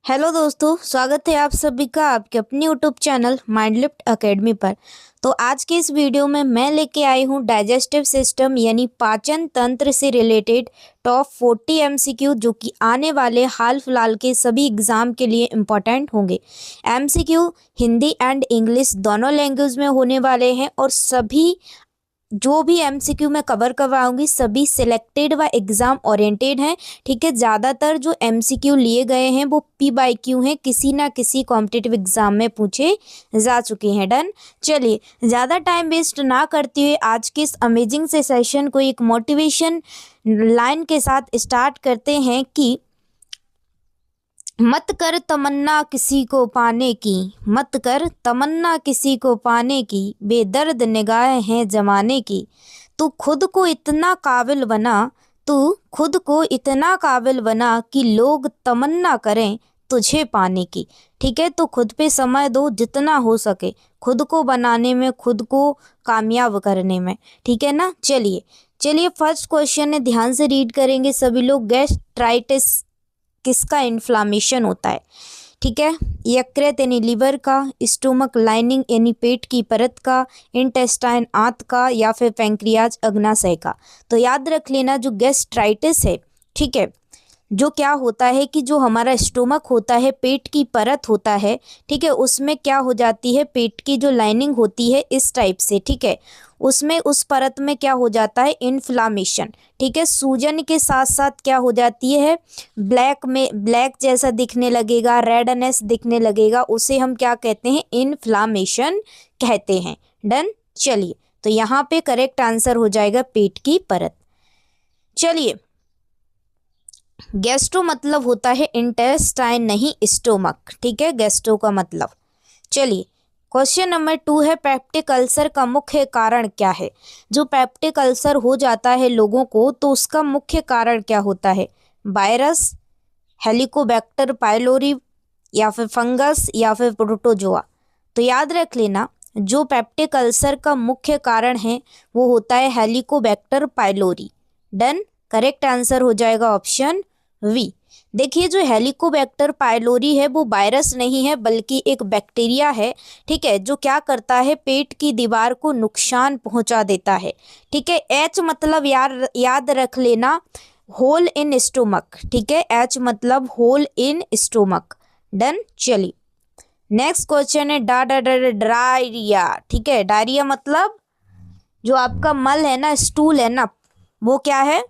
Hello दोस्तों, स्वागत है आप सभी का आपके अपने YouTube channel mind lift academy पर। तो आज के इस वीडियो में मैं लेके आई हूँ डाइजेस्टिव सिस्टम यानी पाचन तंत्र से रिलेटेड टॉप 40 एमसीक्यू जो कि आने वाले हाल फिलहाल के सभी एग्ज़ाम के लिए इम्पोर्टेंट होंगे। एमसीक्यू हिंदी एंड इंग्लिश दोनों लैंग्वेज में होने वाले हैं और सभी जो भी एमसीक्यू मैं कवर करवाऊंगी सभी सिलेक्टेड व एग्ज़ाम ओरिएंटेड हैं। ठीक है, ज़्यादातर जो एमसीक्यू लिए गए हैं वो पी बाई क्यू हैं, किसी ना किसी कॉम्पिटिटिव एग्ज़ाम में पूछे जा चुके हैं। डन, चलिए ज़्यादा टाइम वेस्ट ना करते हुए आज के इस अमेजिंग से सेशन को एक मोटिवेशन लाइन के साथ स्टार्ट करते हैं कि मत कर तमन्ना किसी को पाने की, मत कर तमन्ना किसी को पाने की, बेदर्द निगाहें हैं जमाने की। तू खुद को इतना काबिल बना, तू खुद को इतना काबिल बना कि लोग तमन्ना करें तुझे पाने की। ठीक है, तो खुद पे समय दो जितना हो सके, खुद को बनाने में, खुद को कामयाब करने में। ठीक है ना, चलिए चलिए फर्स्ट क्वेश्चन है, ध्यान से रीड करेंगे सभी लोग। गैस्ट्राइटिस किसका इन्फ्लामेशन होता है? ठीक है, यकृत यानी लीवर का, स्टोमक लाइनिंग यानी पेट की परत का, इंटेस्टाइन आंत का, या फिर पैंक्रियाज अग्नाशय का। तो याद रख लेना जो गैस्ट्राइटिस है, ठीक है, जो क्या होता है कि जो हमारा स्टोमक होता है, पेट की परत होता है, ठीक है, उसमें क्या हो जाती है, पेट की जो लाइनिंग होती है इस टाइप से, ठीक है, उसमें उस परत में क्या हो जाता है, इन्फ्लामेशन। ठीक है, सूजन के साथ साथ क्या हो जाती है, ब्लैक जैसा दिखने लगेगा, रेडनेस दिखने लगेगा, उसे हम क्या कहते हैं, इन्फ्लामेशन कहते हैं। डन, चलिए तो यहाँ पे करेक्ट आंसर हो जाएगा पेट की परत। चलिए, गैस्ट्रो मतलब होता है इंटेस्टाइन, नहीं स्टोमक। ठीक है, गैस्ट्रो का मतलब। चलिए क्वेश्चन नंबर 2 है, पेप्टिक अल्सर का मुख्य कारण क्या है? जो पेप्टिक अल्सर हो जाता है लोगों को तो उसका मुख्य कारण क्या होता है? वायरस, हेलिकोबैक्टर पाइलोरी, या फिर फंगस, या फिर प्रोटोजोआ। तो याद रख लेना जो पेप्टिक अल्सर का मुख्य कारण है वो होता है Helicobacter pylori. Done, correct answer हो जाएगा ऑप्शन वी। देखिए जो हेलिकोबैक्टर पाइलोरी है वो वायरस नहीं है बल्कि एक बैक्टीरिया है। ठीक है, जो क्या करता है, पेट की दीवार को नुकसान पहुंचा देता है। ठीक है, एच मतलब याद रख लेना होल इन स्टोमक। ठीक है, एच मतलब होल इन स्टोमक। डन, चलिए नेक्स्ट क्वेश्चन है, डायरिया। ठीक है, डायरिया मतलब जो आपका मल है ना, स्टूल है ना, वो क्या है,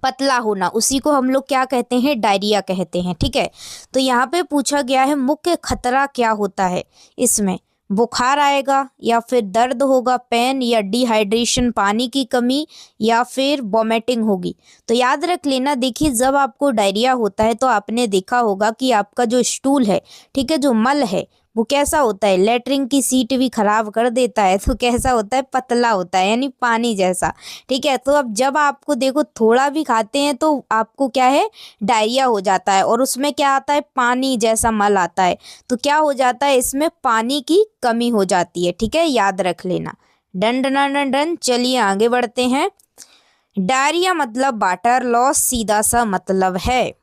पतला होना, उसी को हम लोग क्या कहते हैं, डायरिया कहते हैं। ठीक है, तो यहाँ पे पूछा गया है मुख्य खतरा क्या होता है इसमें, बुखार आएगा, या फिर दर्द होगा, पेन, या डिहाइड्रेशन पानी की कमी, या फिर वॉमिटिंग होगी। तो याद रख लेना, देखिए जब आपको डायरिया होता है तो आपने देखा होगा कि आपका जो स्टूल है, ठीक है, जो मल है वो कैसा होता है, लेटरिन की सीट भी खराब कर देता है, तो कैसा होता है, पतला होता है, यानी पानी जैसा। ठीक है, तो अब जब आपको देखो थोड़ा भी खाते हैं तो आपको क्या है, डायरिया हो जाता है, और उसमें क्या आता है, पानी जैसा मल आता है, तो क्या हो जाता है, इसमें पानी की कमी हो जाती है। ठीक है, याद रख लेना। डन डन डन डन, चलिए आगे बढ़ते हैं। डायरिया मतलब वाटर लॉस, सीधा सा मतलब है।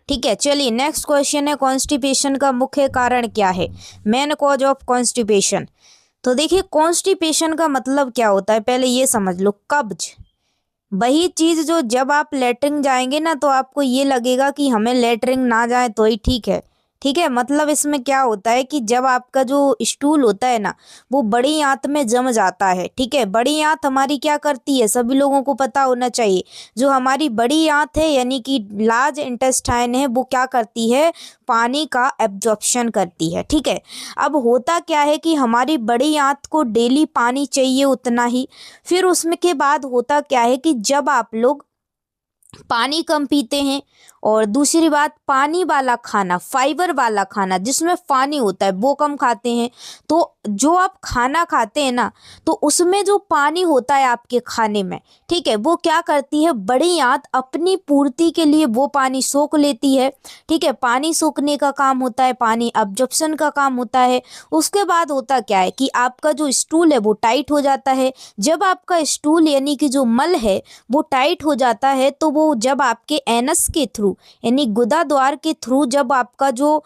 ठीक है, चलिए नेक्स्ट क्वेश्चन है, कॉन्स्टिपेशन का मुख्य कारण क्या है, मेन कॉज ऑफ कॉन्स्टिपेशन। तो देखिए कॉन्स्टिपेशन का मतलब क्या होता है, पहले ये समझ लो, कब्ज। वही चीज़ जो जब आप लेटरिन जाएंगे ना तो आपको ये लगेगा कि हमें लेटरिन ना जाए तो ही ठीक है। ठीक है, मतलब इसमें क्या होता है कि जब आपका जो स्टूल होता है ना वो बड़ी आंत में जम जाता है। ठीक है, बड़ी आंत हमारी क्या करती है, सभी लोगों को पता होना चाहिए, जो हमारी बड़ी आंत है यानी कि लार्ज इंटेस्टाइन है वो क्या करती है, पानी का एब्जॉर्प्शन करती है। ठीक है, अब होता क्या है कि हमारी बड़ी आंत को डेली पानी चाहिए उतना ही, फिर उसमें के बाद होता क्या है कि जब आप लोग पानी कम पीते हैं, और दूसरी बात पानी वाला खाना, फाइबर वाला खाना जिसमें पानी होता है वो कम खाते हैं, तो जो आप खाना खाते हैं ना तो उसमें जो पानी होता है आपके खाने में, ठीक है, वो क्या करती है, बड़ी आंत अपनी पूर्ति के लिए वो पानी सोख लेती है। ठीक है, पानी सोखने का काम होता है, पानी अब्जॉर्प्शन का काम होता है। उसके बाद होता क्या है कि आपका जो स्टूल है वो टाइट हो जाता है। जब आपका स्टूल यानी कि जो मल है वो टाइट हो जाता है तो वो जब आपके एनस के थ्रू थ्रू, यानी गुदा द्वार के थ्रू जब आपका जो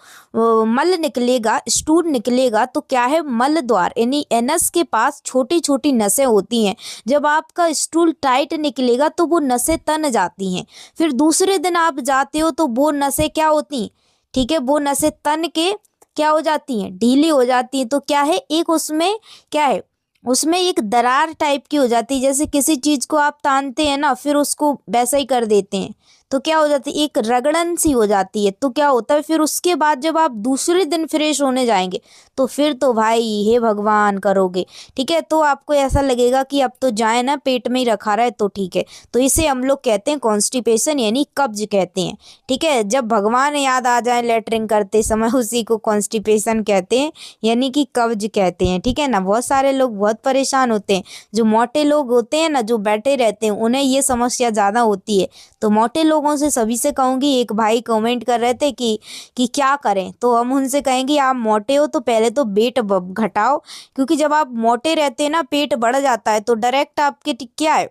मल निकलेगा, स्टूल निकलेगा, तो क्या है, मल द्वार यानी एनस के पास छोटी छोटी नसें होती हैं। जब आपका स्टूल टाइट निकलेगा तो वो नसें तन जाती हैं। फिर दूसरे दिन आप जाते हो तो वो नसें क्या होती हैं, ठीक है, वो नसें तन के क्या हो जाती हैं, ढीली हो जाती हैं। तो क्या है, एक उसमें क्या है, उसमें एक दरार टाइप की हो जाती है। जैसे किसी चीज को आप तानते हैं ना, फिर उसको वैसा ही कर देते हैं, तो क्या हो जाती है, एक रगड़न सी हो जाती है। तो क्या होता है, फिर उसके बाद जब आप दूसरे दिन फ्रेश होने जाएंगे तो फिर तो भाई हे भगवान करोगे, ठीक है। तो आपको ऐसा लगेगा कि अब तो जाए ना, पेट में ही रखा रहा है तो ठीक है। तो इसे हम लोग कहते हैं कॉन्स्टिपेशन, यानी कब्ज कहते हैं, ठीक है। जब भगवान याद आ जाए लेटरिन करते समय, उसी को कॉन्स्टिपेशन कहते हैं, यानी कि कब्ज कहते हैं, ठीक है ना। बहुत सारे लोग बहुत परेशान होते हैं, जो मोटे लोग होते हैं ना, जो बैठे रहते हैं, उन्हें ये समस्या ज़्यादा होती है। तो मोटे लोगों से सभी से कहूँगी, एक भाई कमेंट कर रहे थे कि क्या करें, तो हम उनसे कहेंगे आप मोटे हो तो पहले तो वेट घटाओ, क्योंकि जब आप मोटे रहते हैं ना, पेट बढ़ जाता है तो डायरेक्ट आपके क्या है,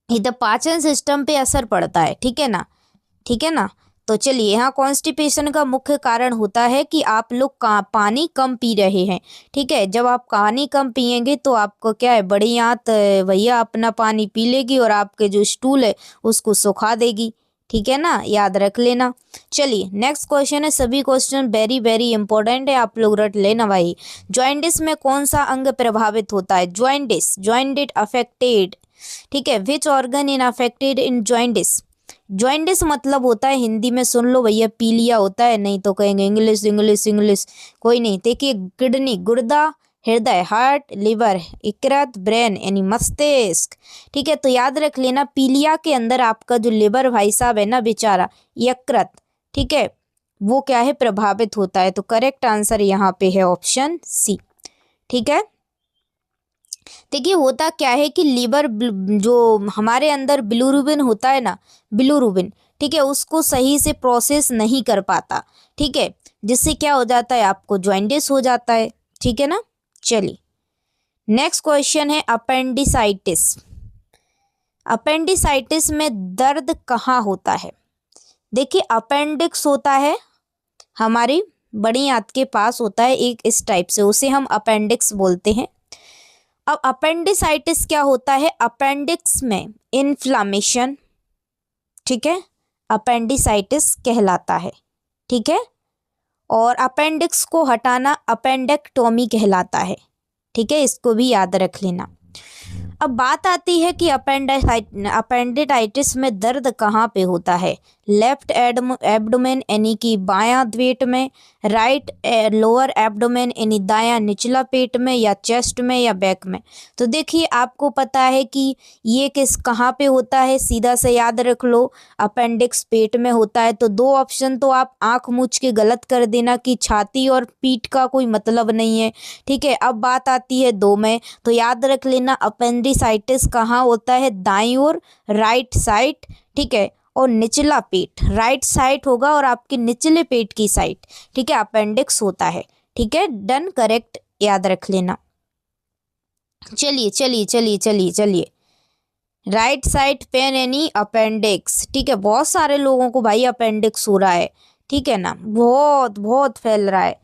इधर पाचन सिस्टम पे असर पड़ता है, ठीक है ना, ठीक है ना। तो चलिए, यहाँ कॉन्स्टिपेशन का मुख्य कारण होता है कि आप लोग पानी कम पी रहे हैं, ठीक है। जब आप पानी कम पिएंगे तो आपको क्या है, बड़ी आंत भैया अपना पानी पी लेगी और आपके जो स्टूल है उसको सुखा देगी, ठीक है ना, याद रख लेना। चलिए नेक्स्ट क्वेश्चन है, सभी क्वेश्चन वेरी वेरी इंपॉर्टेंट है, आप लोग रट लेना भाई। जॉइंटिस में कौन सा अंग प्रभावित होता है, जॉइंटिस, जॉइंटिट अफेक्टेड, ठीक है, which organ in affected in jaundice. Jaundice मतलब होता है, हिंदी में सुन लो भैया, पीलिया होता है, नहीं तो कहेंगे इंग्लिश इंग्लिश इंग्लिश, कोई नहीं। देखिए, किडनी गुर्दा, हृदय हार्ट, लिवर यकृत, ब्रेन यानी मस्तिष्क, ठीक है। तो याद रख लेना, पीलिया के अंदर आपका जो लिवर भाई साहब है ना बेचारा, यकृत, ठीक है, वो क्या है, प्रभावित होता है। तो करेक्ट आंसर यहाँ पे है ऑप्शन सी, ठीक है। देखिए, होता क्या है कि लीवर जो हमारे अंदर बिलीरुबिन होता है ना, बिलीरुबिन, ठीक है, उसको सही से प्रोसेस नहीं कर पाता, ठीक है, जिससे क्या हो जाता है, आपको जॉइंटिस हो जाता है, ठीक है ना। चलिए नेक्स्ट क्वेश्चन है, अपेंडिसाइटिस। अपेंडिसाइटिस में दर्द कहाँ होता है। देखिए, अपेंडिक्स होता है हमारी बड़ी आंत के पास होता है एक, इस टाइप से, उसे हम अपेंडिक्स बोलते हैं। अब अपेंडिसाइटिस क्या होता है, अपेंडिक्स में इन्फ्लामेशन, ठीक है, अपेंडिसाइटिस कहलाता है, ठीक है। और अपेंडिक्स को हटाना अपेंडेक्टोमी कहलाता है, ठीक है, इसको भी याद रख लेना। अब बात आती है कि अपेंडिसाइटिस में दर्द कहाँ पे होता है, लेफ्ट एब्डोमेन यानी कि बायां पेट में, राइट लोअर एब्डोमेन यानी दायां निचला पेट में, या चेस्ट में, या बैक में। तो देखिए, आपको पता है कि ये किस कहाँ पे होता है, सीधा से याद रख लो, अपेंडिक्स पेट में होता है। तो दो ऑप्शन तो आप आंख मूंछ के गलत कर देना कि छाती और पीठ का कोई मतलब नहीं है, ठीक है। अब बात आती है दो में, तो याद रख लेना अपेंडिसाइटिस कहाँ होता है, दाईं ओर, राइट साइड, ठीक है, और निचला पेट, राइट साइड होगा और आपके निचले पेट की साइड, ठीक है, अपेंडिक्स होता है, ठीक है, डन, करेक्ट, याद रख लेना। चलिए चलिए चलिए चलिए चलिए, राइट साइड पेन यानी अपेंडिक्स, ठीक है। बहुत सारे लोगों को भाई अपेंडिक्स हो रहा है, ठीक है ना, बहुत बहुत फैल रहा है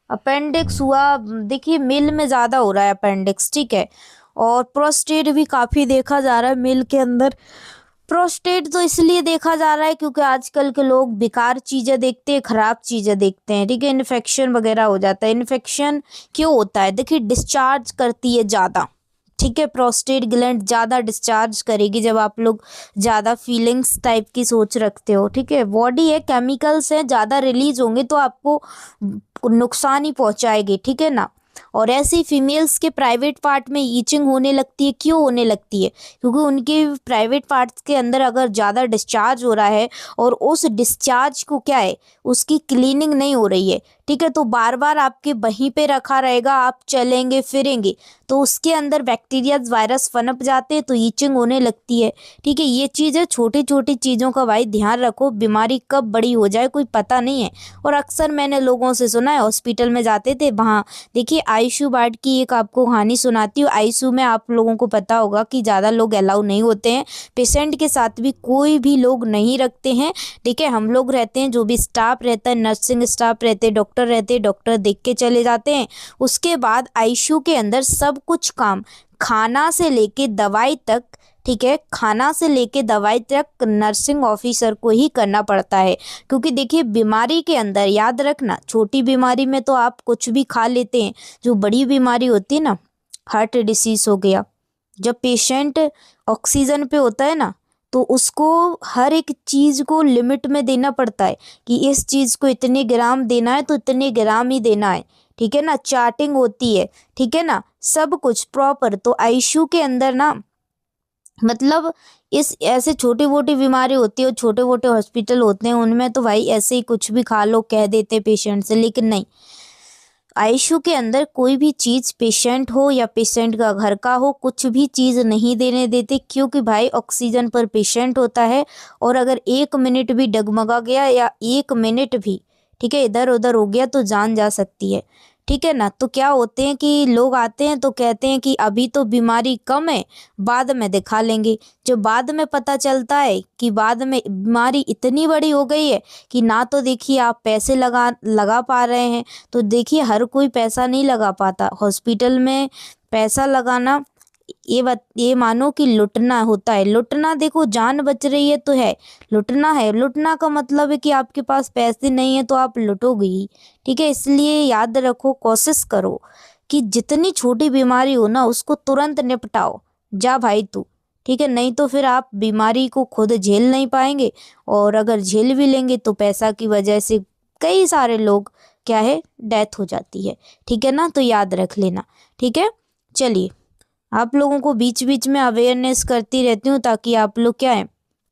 अपेंडिक्स हुआ। देखिए, मेल में ज़्यादा हो रहा है अपेंडिक्स, ठीक है, और प्रोस्टेट भी काफ़ी देखा जा रहा है मेल के अंदर। प्रोस्टेट तो इसलिए देखा जा रहा है क्योंकि आजकल के लोग बेकार चीज़ें देखते हैं, ख़राब चीज़ें देखते हैं, ठीक है, इन्फेक्शन वगैरह हो जाता है। इन्फेक्शन क्यों होता है, देखिए, डिस्चार्ज करती है ज़्यादा, ठीक है, प्रोस्टेट ग्लैंड ज़्यादा डिस्चार्ज करेगी जब आप लोग ज़्यादा फीलिंग्स टाइप की सोच रखते हो, ठीक है। बॉडी है, केमिकल्स हैं, ज़्यादा रिलीज होंगे तो आपको नुकसान ही पहुंचाएगी, ठीक है ना। और ऐसी फीमेल्स के प्राइवेट पार्ट में ईचिंग होने लगती है, क्यों होने लगती है, क्योंकि उनके प्राइवेट पार्ट्स के अंदर अगर ज़्यादा डिस्चार्ज हो रहा है और उस डिस्चार्ज को क्या है, उसकी क्लीनिंग नहीं हो रही है, ठीक है, तो बार बार आपके वहीं पे रखा रहेगा, आप चलेंगे फिरेंगे तो उसके अंदर बैक्टीरिया वायरस पनप जाते हैं, तो ईचिंग होने लगती है। ठीक है, ये चीज़ है, छोटी छोटी चीज़ों का भाई ध्यान रखो, बीमारी कब बड़ी हो जाए कोई पता नहीं है। और अक्सर मैंने लोगों से सुना है, हॉस्पिटल में जाते थे, वहाँ देखिए आईसीयू वार्ड की एक आपको कहानी सुनाती हूँ। आईसीयू में आप लोगों को पता होगा कि ज़्यादा लोग अलाउ नहीं होते हैं, पेशेंट के साथ भी कोई भी लोग नहीं रखते हैं। ठीक है, हम लोग रहते हैं, जो भी स्टाफ रहता है, नर्सिंग स्टाफ रहते हैं, डॉक्टर रहते हैं, डॉक्टर देख के चले जाते हैं। उसके बाद आईसीयू के अंदर सब कुछ काम, खाना से लेके दवाई तक, ठीक है, खाना से लेके दवाई तक नर्सिंग ऑफिसर को ही करना पड़ता है। क्योंकि देखिए बीमारी के अंदर याद रखना, छोटी बीमारी में तो आप कुछ भी खा लेते हैं, जो बड़ी बीमारी होती है ना, हार्ट डिसीज हो गया, जब पेशेंट ऑक्सीजन पे होता है ना, तो उसको हर एक चीज़ को लिमिट में देना पड़ता है कि इस चीज़ को इतने ग्राम देना है तो इतने ग्राम ही देना है। ठीक है ना, चार्टिंग होती है, ठीक है ना, सब कुछ प्रॉपर। तो आईसीयू के अंदर ना, मतलब इस ऐसे छोटी मोटी बीमारी होती है, छोटे मोटे हॉस्पिटल होते हैं, उनमें तो भाई ऐसे ही कुछ भी खा लो कह देते पेशेंट से, लेकिन नहीं, आईसीयू के अंदर कोई भी चीज़ पेशेंट हो या पेशेंट का घर का हो, कुछ भी चीज़ नहीं देने देते, क्योंकि भाई ऑक्सीजन पर पेशेंट होता है। और अगर 1 मिनट भी डगमगा गया या 1 मिनट भी, ठीक है, इधर उधर हो गया तो जान जा सकती है। ठीक है ना, तो क्या होते हैं कि लोग आते हैं तो कहते हैं कि अभी तो बीमारी कम है, बाद में दिखा लेंगे। जो बाद में पता चलता है कि बाद में बीमारी इतनी बड़ी हो गई है कि ना तो देखिए आप पैसे लगा पा रहे हैं। तो देखिए हर कोई पैसा नहीं लगा पाता हॉस्पिटल में। पैसा लगाना, ये मानो कि लुटना होता है। लुटना, देखो जान बच रही है तो है, लुटना है, लुटना का मतलब है कि आपके पास पैसे नहीं है तो आप लुटोगे ही। ठीक है, इसलिए याद रखो, कोशिश करो कि जितनी छोटी बीमारी हो ना उसको तुरंत निपटाओ, जा भाई तू। ठीक है, नहीं तो फिर आप बीमारी को खुद झेल नहीं पाएंगे, और अगर झेल भी लेंगे तो पैसा की वजह से कई सारे लोग क्या है, डेथ हो जाती है। ठीक है ना, तो याद रख लेना। ठीक है, चलिए, आप लोगों को बीच बीच में अवेयरनेस करती रहती हूँ ताकि आप लोग क्या है,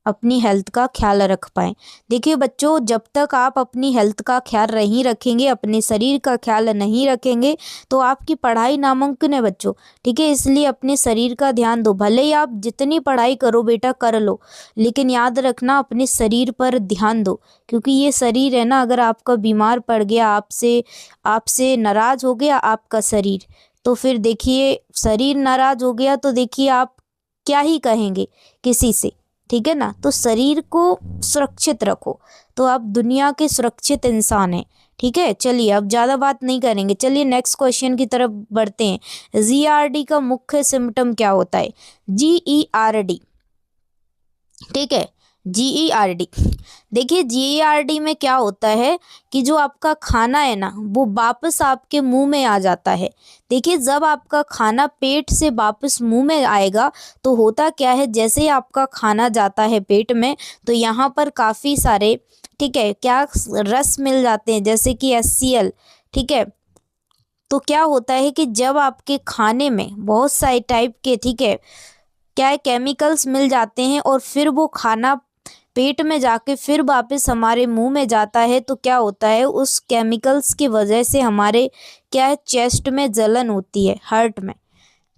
अपनी हेल्थ का ख्याल रख पाएँ। देखिए बच्चों, जब तक आप अपनी हेल्थ का ख्याल नहीं रखेंगे, अपने शरीर का ख्याल नहीं रखेंगे, तो आपकी पढ़ाई नामुमकिन है बच्चों। ठीक है, इसलिए अपने शरीर का ध्यान दो। भले ही आप जितनी पढ़ाई करो बेटा कर लो, लेकिन याद रखना अपने शरीर पर ध्यान दो। क्योंकि ये शरीर है ना, अगर आपका बीमार पड़ गया, आपसे आपसे नाराज हो गया आपका शरीर, तो फिर देखिए शरीर नाराज हो गया तो देखिए आप क्या ही कहेंगे किसी से। ठीक है ना, तो शरीर को सुरक्षित रखो, तो आप दुनिया के सुरक्षित इंसान हैं। ठीक है, चलिए अब ज़्यादा बात नहीं करेंगे, चलिए नेक्स्ट क्वेश्चन की तरफ बढ़ते हैं। जीआरडी का मुख्य सिम्टम क्या होता है? जीईआरडी, ठीक है, जीईआरडी। देखिए जीईआरडी में क्या होता है कि जो आपका खाना है ना वो वापस आपके मुंह में आ जाता है। देखिए जब आपका खाना पेट से वापस मुंह में आएगा तो होता क्या है, जैसे ही आपका खाना जाता है पेट में तो यहाँ पर काफ़ी सारे, ठीक है, क्या रस मिल जाते हैं, जैसे कि HCl। ठीक है, तो क्या होता है कि जब आपके खाने में बहुत सारे टाइप के, ठीक है, क्या है, केमिकल्स मिल जाते हैं और फिर वो खाना पेट में जाके फिर वापस हमारे मुंह में जाता है, तो क्या होता है उस केमिकल्स की वजह से हमारे क्या है, चेस्ट में जलन होती है, हार्ट में।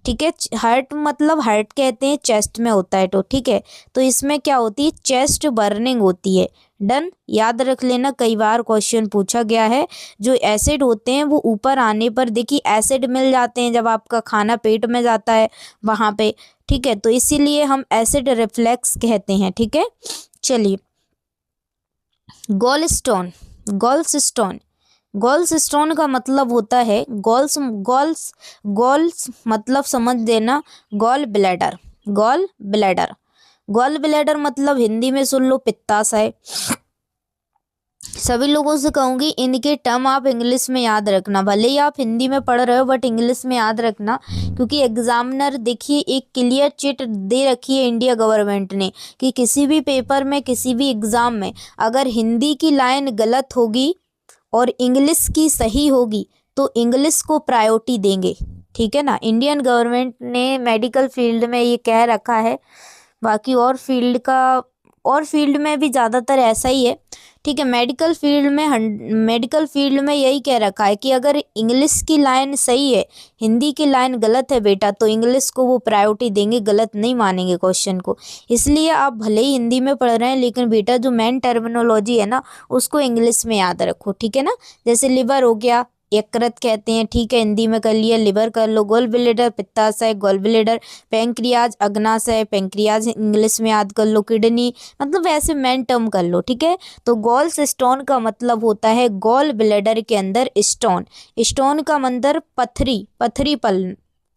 ठीक है, हार्ट मतलब हार्ट कहते हैं, चेस्ट में होता है तो ठीक है, तो इसमें क्या होती है, चेस्ट बर्निंग होती है। डन, याद रख लेना, कई बार क्वेश्चन पूछा गया है। जो एसिड होते हैं वो ऊपर आने पर, देखिए एसिड मिल जाते हैं जब आपका खाना पेट में जाता है वहाँ पे। ठीक है, तो इसीलिए हम एसिड रिफ्लेक्स कहते हैं। ठीक है, चलिए, गॉल स्टोन, गॉल्स स्टोन का मतलब होता है गॉल्स गॉल्स गॉल्स मतलब समझ देना, gall bladder. Gall bladder, gall bladder मतलब हिंदी में सुन लो पित्ताशय। सभी लोगों से कहूँगी इनके टर्म आप इंग्लिश में याद रखना, भले ही आप हिंदी में पढ़ रहे हो बट इंग्लिश में याद रखना, क्योंकि एग्जामिनर देखिए एक क्लियर चिट दे रखी है इंडिया गवर्नमेंट ने कि किसी भी पेपर में, किसी भी एग्ज़ाम में अगर हिंदी की लाइन गलत होगी और इंग्लिश की सही होगी तो इंग्लिश को प्रायोरिटी देंगे। ठीक है ना, इंडियन गवर्नमेंट ने मेडिकल फील्ड में ये कह रखा है, बाकी और फील्ड में भी ज़्यादातर ऐसा ही है। ठीक ठीक है। मेडिकल फील्ड में यही कह रखा है कि अगर इंग्लिश की लाइन सही है, हिंदी की लाइन गलत है बेटा, तो इंग्लिश को वो प्रायोरिटी देंगे, गलत नहीं मानेंगे क्वेश्चन को। इसलिए आप भले ही हिंदी में पढ़ रहे हैं, लेकिन बेटा जो मेन टर्मिनोलॉजी है ना, उसको इंग्लिश में याद रखो, ठीक है ना। जैसे लिवर हो गया, यकृत कहते हैं, ठीक है, हिंदी में कर लिया, लिवर कर लो। गोल ब्लेडर पित्ताशय, गोल ब्लेडर। पैंक्रियाज अग्नाशय, पैंक्रियाज इंग्लिश में याद कर लो। किडनी, मतलब ऐसे मेन टर्म कर लो, ठीक है। तो गॉल्स स्टोन का मतलब होता है गॉल ब्लेडर के अंदर स्टोन। स्टोन का मतलब पथरी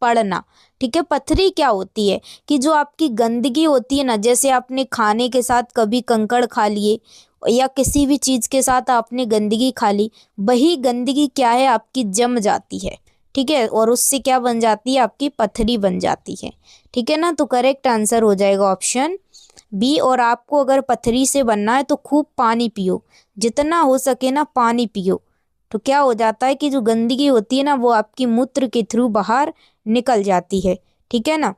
पड़ना, ठीक है। पथरी क्या होती है कि जो आपकी गंदगी होती है ना, जैसे आपने खाने के साथ कभी कंकड़ खा लिए या किसी भी चीज़ के साथ आपने गंदगी खा ली, वही गंदगी क्या है, आपकी जम जाती है, ठीक है, और उससे क्या बन जाती है, आपकी पथरी बन जाती है, ठीक है ना। तो करेक्ट आंसर हो जाएगा ऑप्शन बी। और आपको अगर पथरी से बनना है तो खूब पानी पियो, जितना हो सके ना पानी पियो, तो क्या हो जाता है कि जो गंदगी होती है ना, वो आपकी मूत्र के थ्रू बाहर निकल जाती है, ठीक है ना।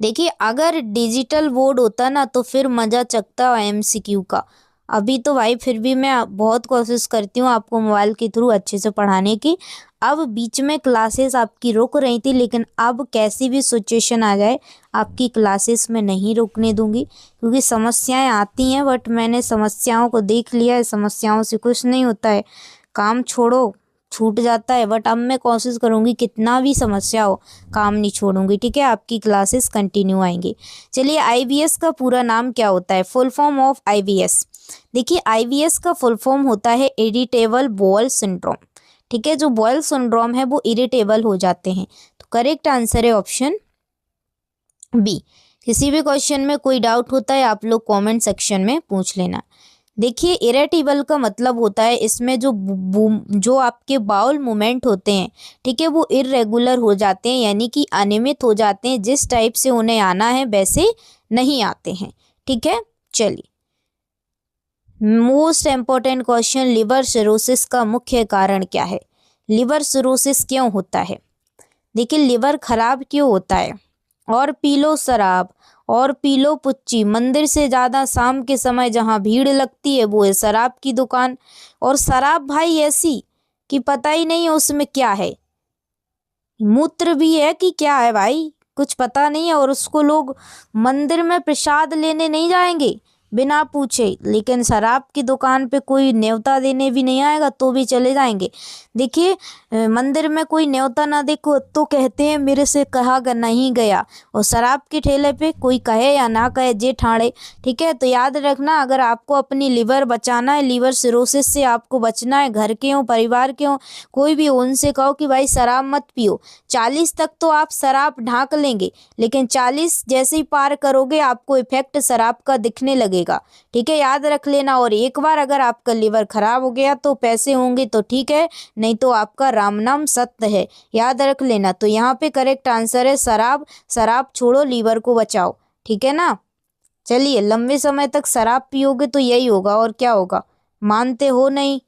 देखिए अगर डिजिटल बोर्ड होता ना तो फिर मज़ा चकता एमसीक्यू का। अभी तो भाई फिर भी मैं बहुत कोशिश करती हूँ आपको मोबाइल के थ्रू अच्छे से पढ़ाने की। अब बीच में क्लासेस आपकी रुक रही थी, लेकिन अब कैसी भी सिचुएशन आ जाए आपकी क्लासेस में नहीं रुकने दूंगी, क्योंकि समस्याएं आती हैं, बट मैंने समस्याओं को देख लिया है, समस्याओं से कुछ नहीं होता है, काम छोड़ो छूट जाता है। बट अब मैं कोशिश करूँगी कितना भी समस्या हो काम नहीं छोड़ूंगी, ठीक है। आपकी क्लासेस कंटिन्यू आएंगी। चलिए आईबीएस का पूरा नाम क्या होता है, फुल फॉर्म ऑफ आईबीएस। देखिए आईबीएस का फुल फॉर्म होता है इरिटेबल बॉल सिंड्रोम, ठीक है। जो बॉयल सिंड्रोम है वो इरिटेबल हो जाते हैं। तो करेक्ट आंसर है ऑप्शन बी। किसी भी क्वेश्चन में कोई डाउट होता है आप लोग कमेंट सेक्शन में पूछ लेना। देखिए इरेटिबल का मतलब होता है इसमें जो आपके बाउल मूवमेंट होते हैं, ठीक है, वो इरेगुलर हो जाते हैं, यानी कि अनियमित हो जाते हैं, जिस टाइप से उन्हें आना है वैसे नहीं आते हैं, ठीक है। चलिए most important question, liver cirrhosis का मुख्य कारण क्या है। लिवर सिरोसिस क्यों होता है। देखिए लिवर खराब क्यों होता है, और पी लो शराब और पी लो पुच्ची, मंदिर से ज़्यादा शाम के समय जहाँ भीड़ लगती है वो है शराब की दुकान। और शराब भाई ऐसी कि पता ही नहीं है उसमें क्या है, मूत्र भी है कि क्या है भाई, कुछ पता नहीं है। और उसको लोग मंदिर में प्रसाद लेने नहीं जाएंगे बिना पूछे, लेकिन शराब की दुकान पे कोई न्योता देने भी नहीं आएगा तो भी चले जाएंगे। देखिए मंदिर में कोई न्योता ना देखो तो कहते हैं मेरे से कहा नहीं गया, और शराब के ठेले पे कोई कहे या ना कहे जे ठाणे, ठीक है। तो याद रखना अगर आपको अपनी लिवर बचाना है, लिवर सिरोसिस से आपको बचना है, घर के हों परिवार के हों कोई भी हो, उनसे कहो कि भाई शराब मत पियो। 40 तक तो आप शराब ढांक लेंगे, लेकिन 40 जैसे ही पार करोगे आपको इफेक्ट शराब का दिखने लगेगा, ठीक है, याद रख लेना। और एक बार अगर आपका लिवर खराब हो गया तो पैसे होंगे तो ठीक है, नहीं तो आपका राम नाम सत्य है, याद रख लेना। तो यहाँ पे करेक्ट आंसर है शराब। शराब छोड़ो, लिवर को बचाओ, ठीक है ना। चलिए लंबे समय तक शराब पियोगे तो यही होगा, और क्या होगा, मानते हो नहीं,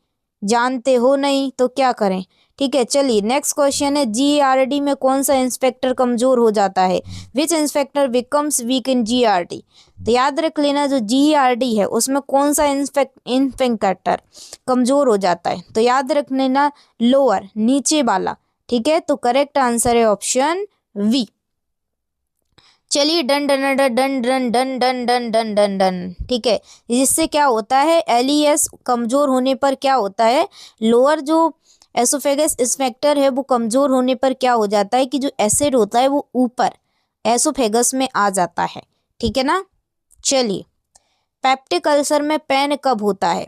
जानते हो नहीं, तो क्या करें, ठीक है। चलिए नेक्स्ट क्वेश्चन है, जीआरडी में कौन सा इंस्पेक्टर कमजोर हो जाता है, विच इंस्पेक्टर बिकम्स वीक इन जीआरडी। तो याद रख लेना जो जीआरडी है उसमें कौन सा इंस्पेक्टर कमजोर हो जाता है, तो याद रख लेना लोअर, नीचे वाला, ठीक है। तो करेक्ट आंसर है ऑप्शन वी। चलिए done done done done done done done done done done done, ठीक है। जिससे क्या होता है, एलईएस कमजोर होने पर क्या होता है, लोअर जो एसोफेगस स्फेंक्टर है वो कमजोर होने पर क्या हो जाता है कि जो एसिड होता है वो ऊपर एसोफेगस में आ जाता है, ठीक है ना। चलिए पेप्टिक अल्सर में पेन कब होता है,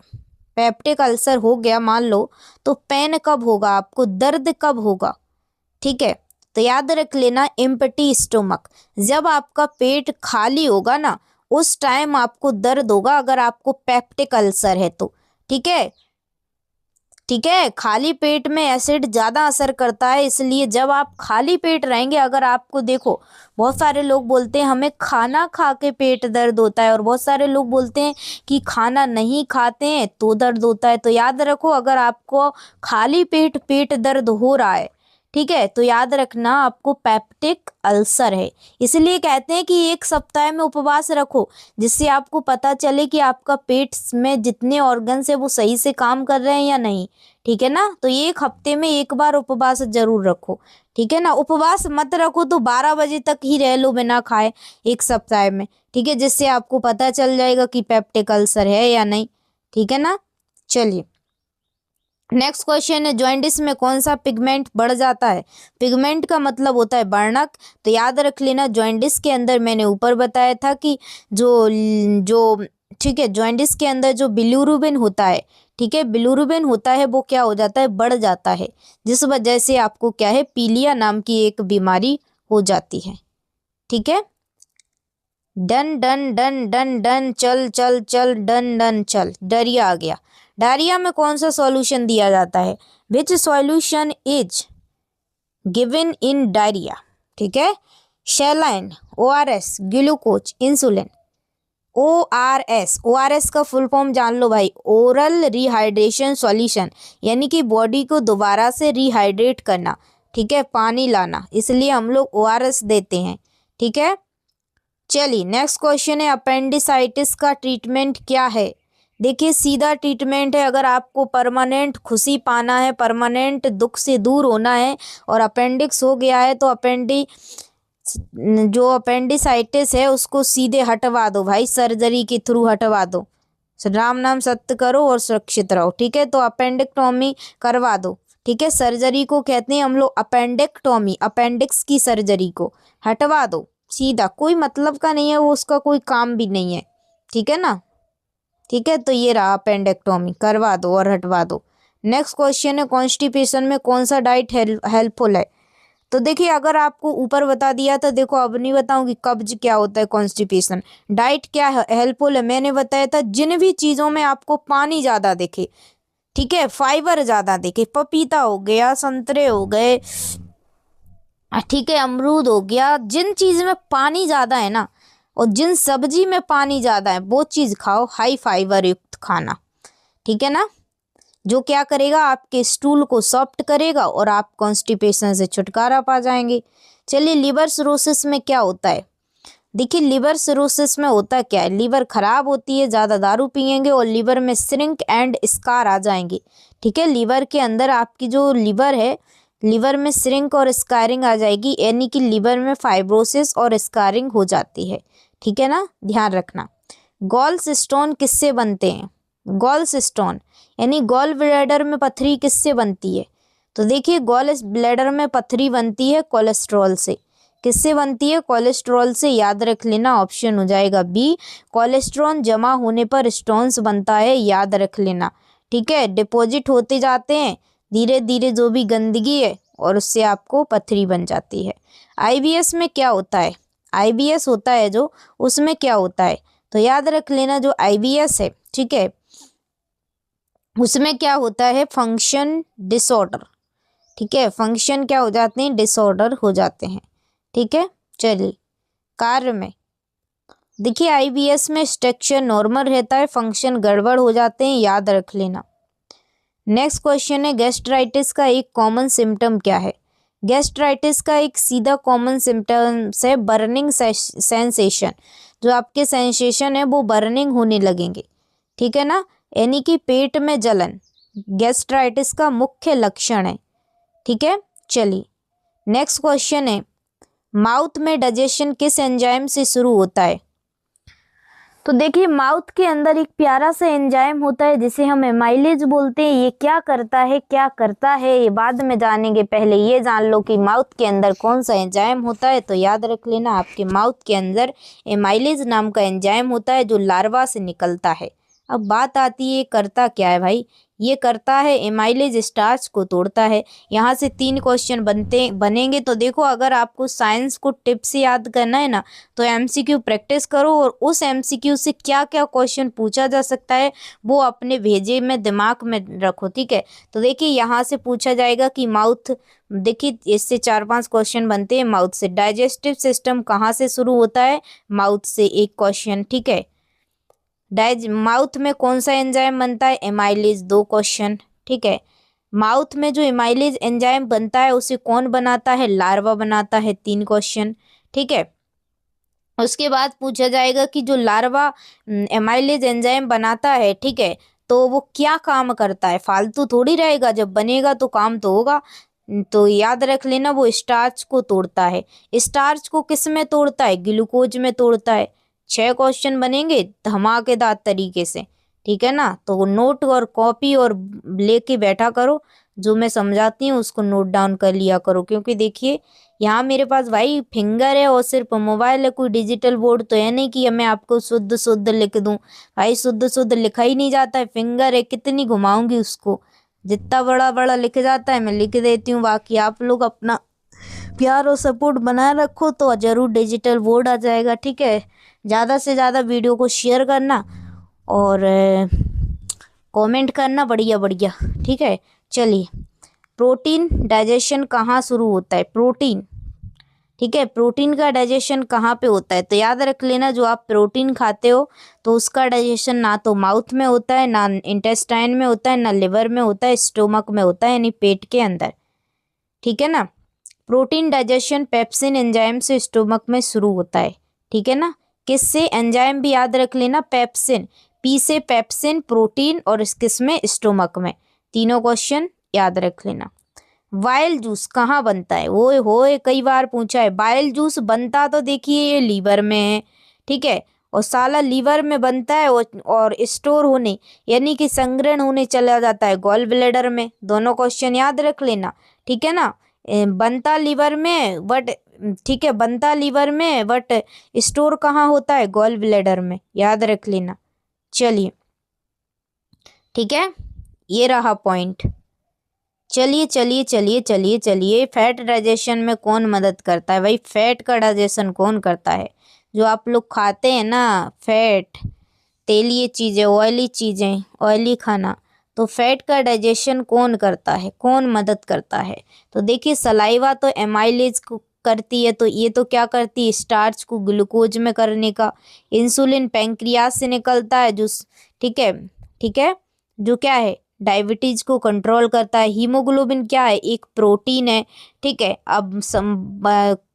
पेप्टिक अल्सर हो गया मान लो तो पेन कब होगा, आपको दर्द कब होगा, ठीक है। तो याद रख लेना एम्प्टी स्टोमक, जब आपका पेट खाली होगा ना उस टाइम आपको दर्द होगा, अगर आपको पेप्टिक अल्सर है तो, ठीक है, ठीक है। खाली पेट में एसिड ज़्यादा असर करता है, इसलिए जब आप खाली पेट रहेंगे, अगर आपको देखो बहुत सारे लोग बोलते हैं हमें खाना खा के पेट दर्द होता है, और बहुत सारे लोग बोलते हैं कि खाना नहीं खाते हैं तो दर्द होता है। तो याद रखो अगर आपको खाली पेट पेट दर्द हो रहा है, ठीक है, तो याद रखना आपको पेप्टिक अल्सर है। इसलिए कहते हैं कि 1 सप्ताह में उपवास रखो, जिससे आपको पता चले कि आपका पेट में जितने ऑर्गन्स है वो सही से काम कर रहे हैं या नहीं। ठीक है ना, तो 1 हफ्ते में 1 बार उपवास जरूर रखो। ठीक है ना, उपवास मत रखो तो 12 बजे तक ही रह लो बिना खाए 1 सप्ताह में। ठीक है, जिससे आपको पता चल जाएगा कि पेप्टिक अल्सर है या नहीं। ठीक है ना, चलिए नेक्स्ट क्वेश्चन है, जॉइंडिस में कौन सा पिगमेंट बढ़ जाता है। पिगमेंट का मतलब होता है वर्णक। तो याद रख लेना, जॉइंडिस के अंदर मैंने ऊपर बताया था कि जो जो ठीक है, जॉइंडिस के अंदर जो बिलिरुबिन होता है, ठीक है, बिलिरुबिन होता है वो क्या हो जाता है, बढ़ जाता है, जिस वजह से आपको क्या है, पीलिया नाम की एक बीमारी हो जाती है। ठीक है, done done done done done, चल चल चल, डन डन चल। डायरिया आ गया। डायरिया में कौन सा सॉल्यूशन दिया जाता है, which solution is given in diarrhoea. ठीक है, saline, ORS, glucose, insulin. ORS का फुल फॉर्म जान लो भाई, ओरल रिहाइड्रेशन सॉल्यूशन, यानी कि बॉडी को दोबारा से रिहाइड्रेट करना। ठीक है, पानी लाना, इसलिए हम लोग ORS देते हैं। ठीक है, चलिए नेक्स्ट क्वेश्चन है, अपेंडिसाइटिस का ट्रीटमेंट क्या है। देखिए सीधा ट्रीटमेंट है, अगर आपको परमानेंट खुशी पाना है, परमानेंट दुख से दूर होना है और अपेंडिक्स हो गया है, तो जो अपेंडिसाइटिस है उसको सीधे हटवा दो भाई, सर्जरी के थ्रू हटवा दो। राम नाम सत्य करो और सुरक्षित रहो। ठीक है, तो अपेंडिक्टोमी करवा दो। ठीक है, सर्जरी को कहते हैं हम लोग अपेंडिक्टोमी, अपेंडिक्स की सर्जरी को हटवा दो सीधा, कोई मतलब का नहीं है वो, उसका कोई काम भी नहीं है। ठीक है ना, ठीक है, तो ये रहा अपेंडेक्टोमी, करवा दो और हटवा दो। नेक्स्ट क्वेश्चन है, कॉन्स्टिपेशन में कौन सा डाइट हेल्पफुल है। तो देखिए अगर आपको ऊपर बता दिया तो देखो अब नहीं बताऊंगी कब्ज क्या होता है, कॉन्स्टिपेशन डाइट क्या हेल्पफुल है। मैंने बताया था जिन भी चीज़ों में आपको पानी ज़्यादा दिखे, ठीक है, फाइबर ज़्यादा दिखे, पपीता हो गया, संतरे हो गए, ठीक है, अमरूद हो गया, जिन चीज़ में पानी ज़्यादा है ना और जिन सब्जी में पानी ज़्यादा है वो चीज़ खाओ, हाई फाइबर युक्त खाना। ठीक है ना, जो क्या करेगा, आपके स्टूल को सॉफ्ट करेगा और आप कॉन्स्टिपेशन से छुटकारा पा जाएंगे। चलिए लिवर सिरोसिस में क्या होता है। देखिए लिवर सिरोसिस में होता क्या है, लीवर खराब होती है, ज़्यादा दारू पियेंगे और लीवर में श्रिंक एंड स्कार आ जाएंगे। ठीक है, लीवर के अंदर आपकी जो लीवर है, लीवर में श्रिंक और स्कारिंग आ जाएगी, यानी कि लीवर में फाइब्रोसिस और स्कारिंग हो जाती है। ठीक है ना, ध्यान रखना। गॉल्स स्टोन किससे बनते हैं, गॉल्स स्टोन यानी गॉल ब्लैडर में पथरी किससे बनती है। तो देखिए गॉल ब्लैडर में पथरी बनती है कोलेस्ट्रॉल से। किससे बनती है, कोलेस्ट्रॉल से। याद रख लेना, ऑप्शन हो जाएगा बी, कोलेस्ट्रॉल जमा होने पर स्टोन्स बनता है, याद रख लेना। ठीक है, डिपॉजिट होते जाते हैं धीरे धीरे जो भी गंदगी है और उससे आपको पथरी बन जाती है। IBS में क्या होता है, IBS होता है जो, उसमें क्या होता है, तो याद रख लेना जो IBS है, ठीक है, उसमें क्या होता है, फंक्शन डिसऑर्डर। ठीक है, फंक्शन क्या हो जाते हैं, डिसऑर्डर हो जाते हैं। ठीक है, चलिए कार्य में देखिए IBS में स्ट्रक्चर नॉर्मल रहता है, फंक्शन गड़बड़ हो जाते हैं, याद रख लेना। नेक्स्ट क्वेश्चन है, गैस्ट्राइटिस का एक कॉमन सिम्टम क्या है। गैस्ट्राइटिस का एक सीधा कॉमन सिम्टम्स है बर्निंग सेंसेशन, जो आपके सेंसेशन है वो बर्निंग होने लगेंगे। ठीक है ना, यानी कि पेट में जलन गैस्ट्राइटिस का मुख्य लक्षण है। ठीक है, चलिए नेक्स्ट क्वेश्चन है, माउथ में डाइजेशन किस एंजाइम से शुरू होता है। तो देखिए माउथ के अंदर एक प्यारा सा एंजाइम होता है जिसे हम एमाइलेज बोलते हैं। ये क्या करता है, क्या करता है ये बाद में जानेंगे, पहले ये जान लो कि माउथ के अंदर कौन सा एंजाइम होता है। तो याद रख लेना, आपके माउथ के अंदर एमाइलेज नाम का एंजाइम होता है जो लार्वा से निकलता है। अब बात आती है करता क्या है भाई, ये करता है एमाइलेज स्टार्च को तोड़ता है। यहाँ से 3 क्वेश्चन बनेंगे। तो देखो अगर आपको साइंस को टिप से याद करना है ना तो MCQ प्रैक्टिस करो और उस MCQ से क्या क्या क्वेश्चन पूछा जा सकता है वो अपने भेजे में दिमाग में रखो। ठीक है, तो देखिए यहाँ से पूछा जाएगा कि माउथ, देखिए इससे 4-5 क्वेश्चन बनते हैं। माउथ से डाइजेस्टिव सिस्टम कहाँ से शुरू होता है, माउथ से एक क्वेश्चन। ठीक है, माउथ में कौन सा एंजाइम बनता है, एमाइलेज, 2 क्वेश्चन। ठीक है, माउथ में जो एमाइलेज एंजाइम बनता है उसे कौन बनाता है? लार्वा बनाता है। 3 क्वेश्चन, ठीक है। उसके बाद पूछा जाएगा कि जो लार्वा एमाइलेज एंजाइम बनाता है, ठीक है, तो वो क्या काम करता है? फालतू थोड़ी रहेगा, जब बनेगा तो काम तो होगा। तो याद रख लेना, वो स्टार्च को तोड़ता है। स्टार्च को किस में तोड़ता है? ग्लूकोज में तोड़ता है। 6 क्वेश्चन बनेंगे धमाकेदार तरीके से, ठीक है ना। तो नोट और कॉपी और लेके बैठा करो, जो मैं समझाती हूँ उसको नोट डाउन कर लिया करो, क्योंकि देखिए यहाँ मेरे पास भाई फिंगर है और सिर्फ मोबाइल है, कोई डिजिटल बोर्ड तो है नहीं कि मैं आपको शुद्ध शुद्ध लिख दूं। भाई शुद्ध शुद्ध लिखा ही नहीं जाता है, फिंगर है, कितनी घुमाऊंगी उसको, जितना बड़ा बड़ा लिख जाता है मैं लिख देती हूँ। बाकी आप लोग अपना प्यार और सपोर्ट बनाए रखो तो जरूर डिजिटल बोर्ड आ जाएगा, ठीक है। ज़्यादा से ज़्यादा वीडियो को शेयर करना और कमेंट करना, बढ़िया बढ़िया, ठीक है। चलिए, प्रोटीन डाइजेशन कहाँ शुरू होता है? प्रोटीन, ठीक है, प्रोटीन का डाइजेशन कहाँ पे होता है? तो याद रख लेना, जो आप प्रोटीन खाते हो तो उसका डाइजेशन ना तो माउथ में होता है, ना इंटेस्टाइन में होता है, ना लिवर में होता है, स्टोमक में होता है, यानी पेट के अंदर, ठीक है ना। प्रोटीन डाइजेशन पेप्सिन एंजाइम से स्टोमक में शुरू होता है, ठीक है ना। किससे? एंजाइम भी याद रख लेना, पेप्सिन, पी से पेप्सिन, प्रोटीन, और इस किस में? स्टोमक में। तीनों क्वेश्चन याद रख लेना। बाइल जूस कहाँ बनता है? वो होए कई बार पूछा है। बाइल जूस बनता तो देखिए ये लीवर में है, ठीक है, और साला लीवर में बनता है और स्टोर होने यानी कि संग्रहण होने चला जाता है गॉल ब्लैडर में। दोनों क्वेश्चन याद रख लेना, ठीक है ना। बनता लीवर में बट, ठीक है, बनता लीवर में बट स्टोर कहाँ होता है? गॉल ब्लैडर में, याद रख लेना। चलिए, ठीक है, ये रहा पॉइंट। चलिए चलिए चलिए चलिए चलिए, फैट डाइजेशन में कौन मदद करता है? भाई फैट का डाइजेशन कौन करता है? जो आप लोग खाते हैं ना फैट, तेलीय चीज़ें, ऑयली चीज़ें, ऑयली खाना, तो फैट का डाइजेशन कौन करता है? कौन मदद करता है? तो देखिए सलाइवा तो एमाइलेज को करती है, तो ये तो क्या करती है? स्टार्च को ग्लूकोज में करने का। इंसुलिन पैंक्रियास से निकलता है, जो ठीक है, ठीक है, जो क्या है? डायबिटीज को कंट्रोल करता है। हीमोग्लोबिन क्या है? एक प्रोटीन है, ठीक है। अब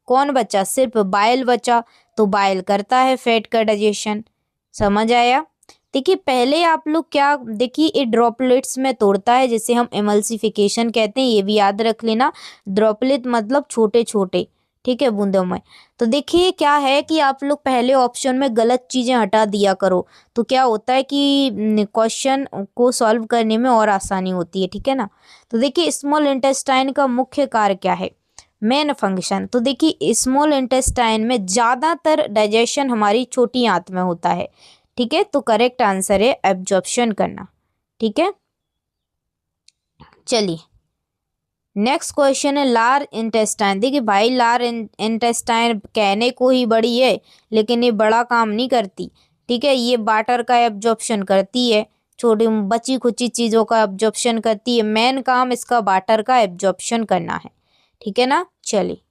कौन बचा? सिर्फ बाइल बचा, तो बाइल करता है फैट का डाइजेशन। समझ आया? देखिए पहले आप लोग क्या, देखिए ये ड्रॉपलेट्स में तोड़ता है, जिसे हम एमल्सिफिकेशन कहते हैं, ये भी याद रख लेना। ड्रॉपलेट मतलब छोटे छोटे, ठीक है, बूंदों में। तो देखिए क्या है कि आप लोग पहले ऑप्शन में गलत चीज़ें हटा दिया करो, तो क्या होता है कि क्वेश्चन को सॉल्व करने में और आसानी होती है, ठीक है ना। तो देखिए स्मॉल इंटेस्टाइन का मुख्य कार्य क्या है? मेन फंक्शन, तो देखिए स्मॉल इंटेस्टाइन में ज़्यादातर डाइजेशन हमारी छोटी आंत में होता है, ठीक है। तो करेक्ट आंसर है एब्जॉर्प्शन करना, ठीक है। चलिए नेक्स्ट क्वेश्चन है लार्ज इंटेस्टाइन। देखिए भाई लार्ज इंटेस्टाइन कहने को ही बड़ी है, लेकिन ये बड़ा काम नहीं करती, ठीक है। ये वाटर का एब्जॉर्प्शन करती है, छोटी बची खुची चीज़ों का एब्जॉर्प्शन करती है। मेन काम इसका वाटर का एब्जॉर्प्शन करना है, ठीक है ना। चलिए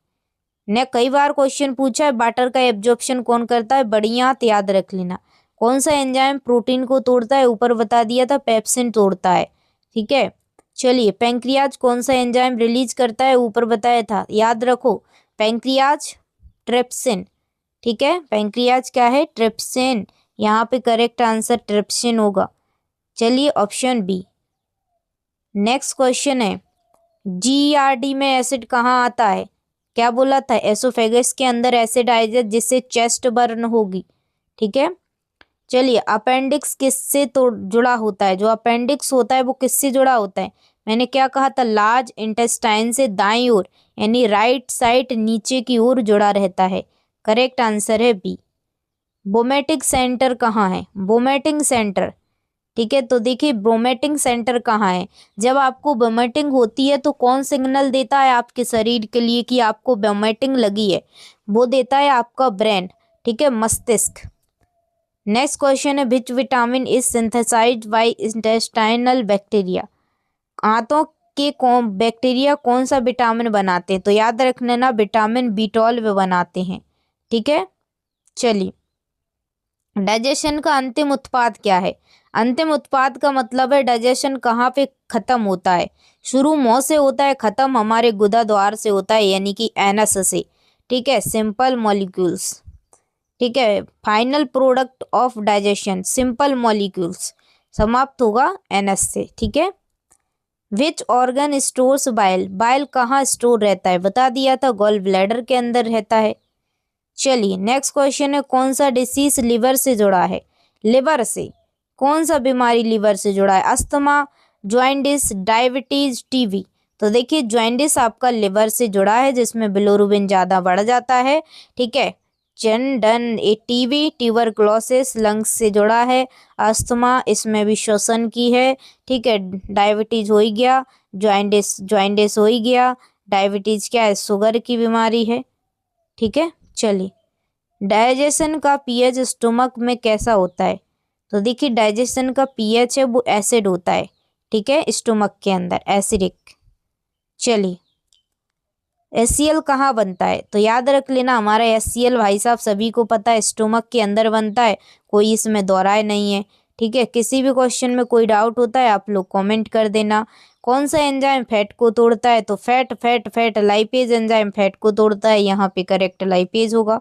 ने कई बार क्वेश्चन पूछा है वाटर का एब्जॉर्प्शन कौन करता है? बढ़िया, तो याद रख लेना। कौन सा एंजाइम प्रोटीन को तोड़ता है? ऊपर बता दिया था, पेप्सिन तोड़ता है, ठीक है। चलिए पैंक्रियाज कौन सा एंजाइम रिलीज करता है? ऊपर बताया था, याद रखो। पैंक्रियाज ट्रिप्सिन, ठीक है। पैंक्रियाज क्या है? ट्रिप्सिन। यहाँ पे करेक्ट आंसर ट्रिप्सिन होगा। चलिए ऑप्शन बी। नेक्स्ट क्वेश्चन है जीआरडी में एसिड कहाँ आता है? क्या बोला था? एसोफेगस के अंदर एसिड आएगा जिससे चेस्ट बर्न होगी, ठीक है। चलिए अपेंडिक्स किससे तो जुड़ा होता है? जो अपेंडिक्स होता है वो किससे जुड़ा होता है? मैंने क्या कहा था? लार्ज इंटेस्टाइन से दाईं ओर यानी राइट साइड नीचे की ओर जुड़ा रहता है। करेक्ट आंसर है बी। वोमेटिंग सेंटर कहाँ है? वोमेटिंग सेंटर, ठीक है। तो देखिए वोमेटिंग सेंटर कहाँ है? जब आपको वोमिटिंग होती है तो कौन सिग्नल देता है आपके शरीर के लिए कि आपको वोमिटिंग लगी है? वो देता है आपका ब्रेन, ठीक है, मस्तिष्क। नेक्स्ट क्वेश्चन है which vitamin is synthesised by intestinal bacteria. आंतों के कौन बैक्टीरिया कौन सा विटामिन बनाते हैं? तो याद रखना ना, विटामिन B12 बनाते हैं, ठीक है। चलिए डाइजेशन का अंतिम उत्पाद क्या है? अंतिम उत्पाद का मतलब है डाइजेशन कहाँ पे खत्म होता है। शुरू मुंह से होता है, खत्म हमारे गुदा द्वार से होता है, यानी कि एनस से। ठीक है, सिंपल मॉलिक्यूल्स। ठीक है, final product of digestion simple molecules समाप्त होगा एनस से। ठीक है, which organ stores bile? Bile कहाँ स्टोर रहता है? बता दिया था, गॉल ब्लैडर के अंदर रहता है। चलिए नेक्स्ट क्वेश्चन है, कौन सा डिसीज लिवर से जुड़ा है? लिवर से कौन सा बीमारी लिवर से जुड़ा है? Asthma, jaundice, diabetes, TB. तो देखिए जॉइंडिस आपका लिवर से जुड़ा है, जिसमें बिलोरुबिन ज़्यादा बढ़ जाता है। ठीक है, चंदन ए टीबी ट्यूबरक्लोसिस लंग्स से जुड़ा है। अस्थमा इसमें भी श्वसन की है। ठीक है, डायबिटीज हो ही गया, जॉइंडिस हो ही गया। डायबिटीज क्या है? शुगर की बीमारी है। ठीक है, चलिए डाइजेशन का पीएच स्टोमक में कैसा होता है? तो देखिए डाइजेशन का पीएच है वो एसिड होता है। ठीक है, स्टोमक के अंदर एसिडिक। चलिए एचसीएल कहाँ बनता है? तो याद रख लेना, हमारा एचसीएल भाई साहब सभी को पता है स्टोमक के अंदर बनता है, कोई इसमें दोहराए नहीं है। ठीक है, किसी भी क्वेश्चन में कोई डाउट होता है आप लोग कमेंट कर देना। कौन सा एंजाइम फैट को तोड़ता है? तो fat fat fat lipase enzyme fat को तोड़ता है, यहाँ पे करेक्ट लाइपेज होगा।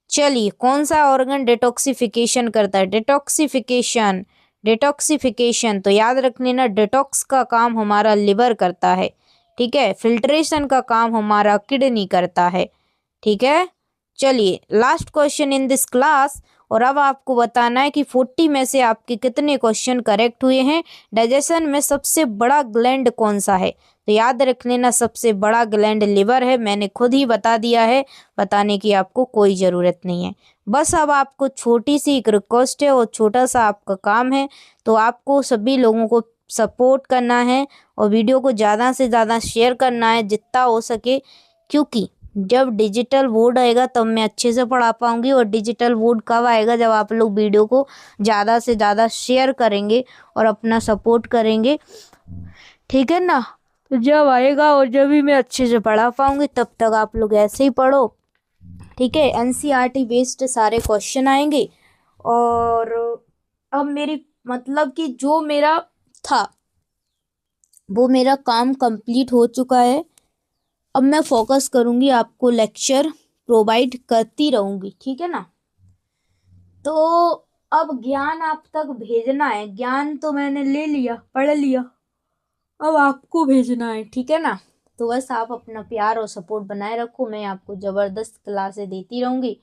चलिए कौन सा ऑर्गन डिटॉक्सिफिकेशन करता है? डिटॉक्सिफिकेशन, डिटॉक्सिफिकेशन तो याद रख लेना, डिटॉक्स का काम हमारा लिवर करता है। ठीक है, फिल्ट्रेशन का काम हमारा किडनी करता है। ठीक है, चलिए last question in this class, और अब आपको बताना है कि 40 में से आपके कितने क्वेश्चन करेक्ट हुए हैं। डाइजेशन में सबसे बड़ा ग्लैंड कौन सा है? तो याद रख लेना सबसे बड़ा ग्लैंड लिवर है, मैंने खुद ही बता दिया है, बताने की आपको कोई ज़रूरत नहीं है। बस अब आपको छोटी सी एक रिक्वेस्ट है और छोटा सा आपका काम है, तो आपको सभी लोगों को सपोर्ट करना है और वीडियो को ज़्यादा से ज़्यादा शेयर करना है जितना हो सके, क्योंकि जब डिजिटल बोर्ड आएगा तब मैं अच्छे से पढ़ा पाऊँगी। और डिजिटल बोर्ड कब आएगा? जब आप लोग वीडियो को ज़्यादा से ज़्यादा शेयर करेंगे और अपना सपोर्ट करेंगे। ठीक है ना, तो जब आएगा और जब भी मैं अच्छे से पढ़ा पाऊँगी, तब तक आप लोग ऐसे ही पढ़ो। ठीक है, एनसीईआरटी बेस्ड सारे क्वेश्चन आएंगे। और अब मेरी मतलब कि जो मेरा था वो मेरा काम कंप्लीट हो चुका है। अब मैं फोकस करूँगी, आपको लेक्चर प्रोवाइड करती रहूँगी। ठीक है ना, तो अब ज्ञान आप तक भेजना है। ज्ञान तो मैंने ले लिया, पढ़ लिया, अब आपको भेजना है। ठीक है ना, तो बस आप अपना प्यार और सपोर्ट बनाए रखो, मैं आपको ज़बरदस्त क्लासें देती रहूँगी।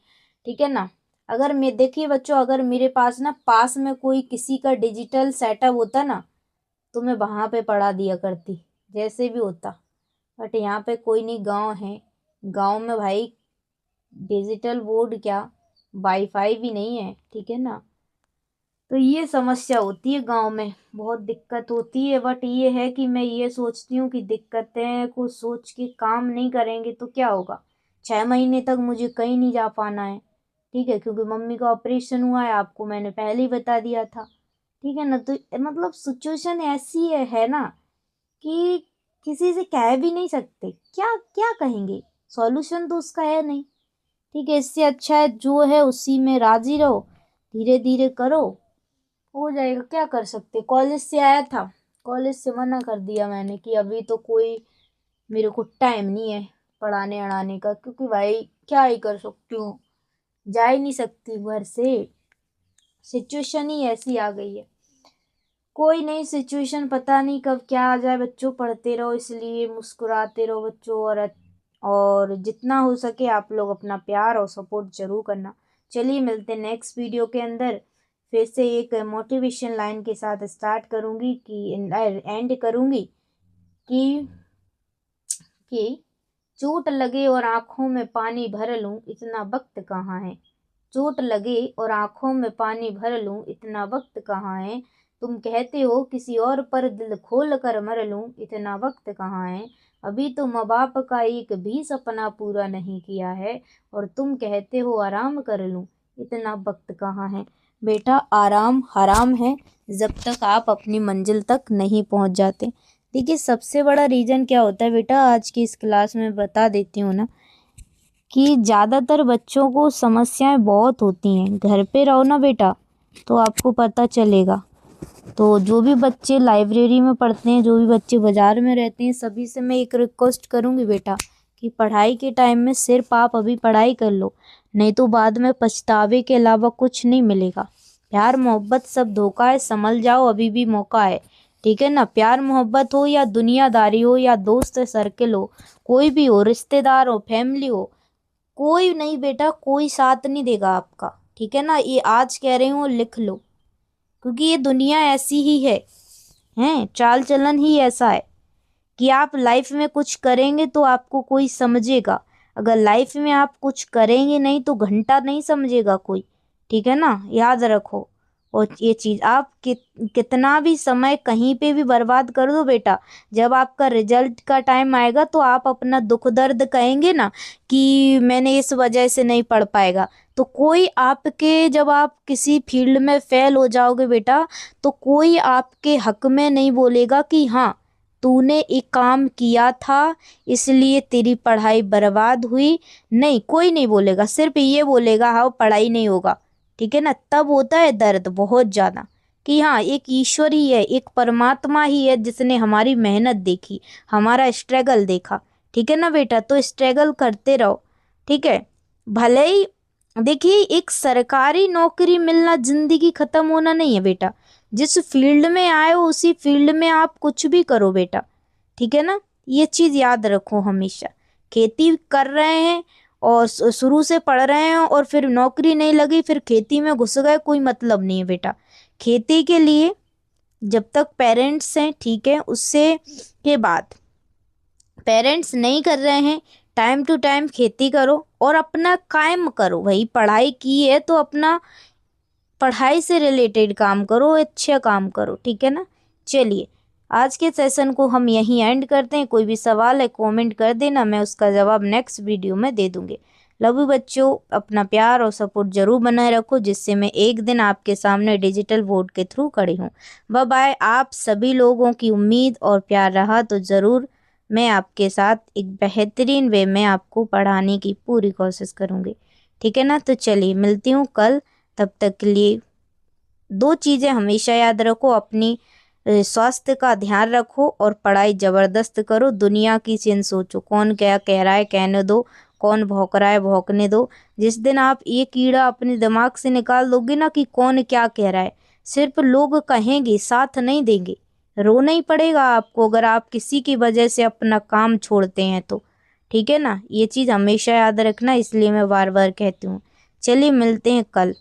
ठीक है ना, अगर मैं देखिए बच्चों, अगर मेरे पास ना पास में कोई किसी का डिजिटल सेटअप होता ना, तो मैं वहाँ पे पढ़ा दिया करती, जैसे भी होता। बट यहाँ पे कोई नहीं, गांव है, गांव में भाई डिजिटल बोर्ड क्या, वाईफाई भी नहीं है। ठीक है ना, तो ये समस्या होती है, गांव में बहुत दिक्कत होती है। बट ये है कि मैं ये सोचती हूँ कि दिक्कतें को सोच के काम नहीं करेंगे तो क्या होगा। 6 महीने तक मुझे कहीं नहीं जा पाना है। ठीक है, क्योंकि मम्मी का ऑपरेशन हुआ है, आपको मैंने पहले ही बता दिया था। ठीक है ना, तो मतलब सिचुएशन ऐसी है ना कि किसी से कह भी नहीं सकते, क्या क्या कहेंगे, सॉल्यूशन तो उसका है नहीं। ठीक है, इससे अच्छा है जो है उसी में राजी रहो, धीरे धीरे करो, हो जाएगा। क्या कर सकते। कॉलेज से आया था, कॉलेज से मना कर दिया मैंने कि अभी तो कोई मेरे को टाइम नहीं है पढ़ाने अड़ाने का, क्योंकि भाई क्या ही कर सकती हूँ, जा ही नहीं सकती घर से, सिचुएशन ही ऐसी आ गई है। कोई नहीं, सिचुएशन पता नहीं कब क्या आ जाए। बच्चों पढ़ते रहो, इसलिए मुस्कुराते रहो बच्चों, और जितना हो सके आप लोग अपना प्यार और सपोर्ट जरूर करना। चलिए मिलते हैं नेक्स्ट वीडियो के अंदर, फिर से एक मोटिवेशन लाइन के साथ स्टार्ट करूँगी कि एंड करूँगी कि चोट लगे और आँखों में पानी भर लूँ, इतना वक्त कहाँ है। चोट लगे और आँखों में पानी भर लूँ, इतना वक्त कहाँ है। तुम कहते हो किसी और पर दिल खोल कर मर लूँ, इतना वक्त कहाँ है। अभी तो माँ बाप का एक भी सपना पूरा नहीं किया है, और तुम कहते हो आराम कर लूँ, इतना वक्त कहाँ है। बेटा आराम हराम है जब तक आप अपनी मंजिल तक नहीं पहुँच जाते। देखिए सबसे बड़ा रीज़न क्या होता है बेटा, आज की इस क्लास में बता देती हूँ ना, कि ज़्यादातर बच्चों को समस्याएं बहुत होती हैं। घर पे रहो ना बेटा तो आपको पता चलेगा। तो जो भी बच्चे लाइब्रेरी में पढ़ते हैं, जो भी बच्चे बाज़ार में रहते हैं, सभी से मैं एक रिक्वेस्ट करूँगी बेटा कि पढ़ाई के टाइम में सिर्फ आप अभी पढ़ाई कर लो, नहीं तो बाद में पछतावे के अलावा कुछ नहीं मिलेगा। प्यार मोहब्बत सब धोखा है, संभल जाओ, अभी भी मौका है। ठीक है ना। प्यार मोहब्बत हो या दुनियादारी हो या दोस्त सर्कल हो, कोई भी हो, रिश्तेदार हो, फैमिली हो, कोई नहीं बेटा, कोई साथ नहीं देगा आपका। ठीक है ना। ये आज कह रही हूँ, लिख लो, क्योंकि ये दुनिया ऐसी ही है, चाल चलन ही ऐसा है कि आप लाइफ में कुछ करेंगे तो आपको कोई समझेगा, अगर लाइफ में आप कुछ करेंगे नहीं तो घंटा नहीं समझेगा कोई। ठीक है ना, याद रखो। और ये चीज़ आप कितना भी समय कहीं पे भी बर्बाद कर दो बेटा, जब आपका रिजल्ट का टाइम आएगा तो आप अपना दुख दर्द कहेंगे ना कि मैंने इस वजह से नहीं पढ़ पाएगा, तो कोई आपके, जब आप किसी फील्ड में फेल हो जाओगे बेटा, तो कोई आपके हक में नहीं बोलेगा कि हाँ तूने एक काम किया था इसलिए तेरी पढ़ाई बर्बाद हुई। नहीं, कोई नहीं बोलेगा, सिर्फ ये बोलेगा हाँ पढ़ाई नहीं होगा। ठीक है ना। तब होता है दर्द बहुत ज़्यादा कि हाँ एक ईश्वर ही है, एक परमात्मा ही है जिसने हमारी मेहनत देखी, हमारा स्ट्रगल देखा। ठीक है ना बेटा, तो स्ट्रगल करते रहो। ठीक है। भले ही देखिए, एक सरकारी नौकरी मिलना ज़िंदगी ख़त्म होना नहीं है बेटा। जिस फील्ड में आए हो उसी फील्ड में आप कुछ भी करो बेटा। ठीक है ना, ये चीज़ याद रखो हमेशा। खेती कर रहे हैं और शुरू से पढ़ रहे हैं और फिर नौकरी नहीं लगी, फिर खेती में घुस गए, कोई मतलब नहीं है बेटा। खेती के लिए जब तक पेरेंट्स हैं, ठीक है, उससे के बाद पेरेंट्स नहीं कर रहे हैं, टाइम टू टाइम खेती करो और अपना कायम करो। भाई पढ़ाई की है तो अपना पढ़ाई से रिलेटेड काम करो, अच्छा काम करो। ठीक है ना। चलिए, आज के सेशन को हम यहीं एंड करते हैं। कोई भी सवाल है कमेंट कर देना, मैं उसका जवाब नेक्स्ट वीडियो में दे दूँगी। लव यू बच्चों, अपना प्यार और सपोर्ट ज़रूर बनाए रखो, जिससे मैं एक दिन आपके सामने डिजिटल बोर्ड के थ्रू खड़ी हूँ। Bye bye. आप सभी लोगों की उम्मीद और प्यार रहा तो ज़रूर मैं आपके साथ एक बेहतरीन वे में आपको पढ़ाने की पूरी कोशिश करूँगी। ठीक है ना। तो चलिए मिलती हूँ कल, तब तक के लिए दो चीज़ें हमेशा याद रखो, अपनी स्वास्थ्य का ध्यान रखो और पढ़ाई ज़बरदस्त करो। दुनिया की चीज़ सोचो, कौन क्या कह रहा है कहने दो, कौन भौंक रहा है भौंकने दो। जिस दिन आप ये कीड़ा अपने दिमाग से निकाल दोगे ना कि कौन क्या कह रहा है, सिर्फ लोग कहेंगे, साथ नहीं देंगे, रोना ही पड़ेगा आपको अगर आप किसी की वजह से अपना काम छोड़ते हैं तो। ठीक है ना, ये चीज़ हमेशा याद रखना, इसलिए मैं बार बार कहती हूँ। चलिए मिलते हैं कल।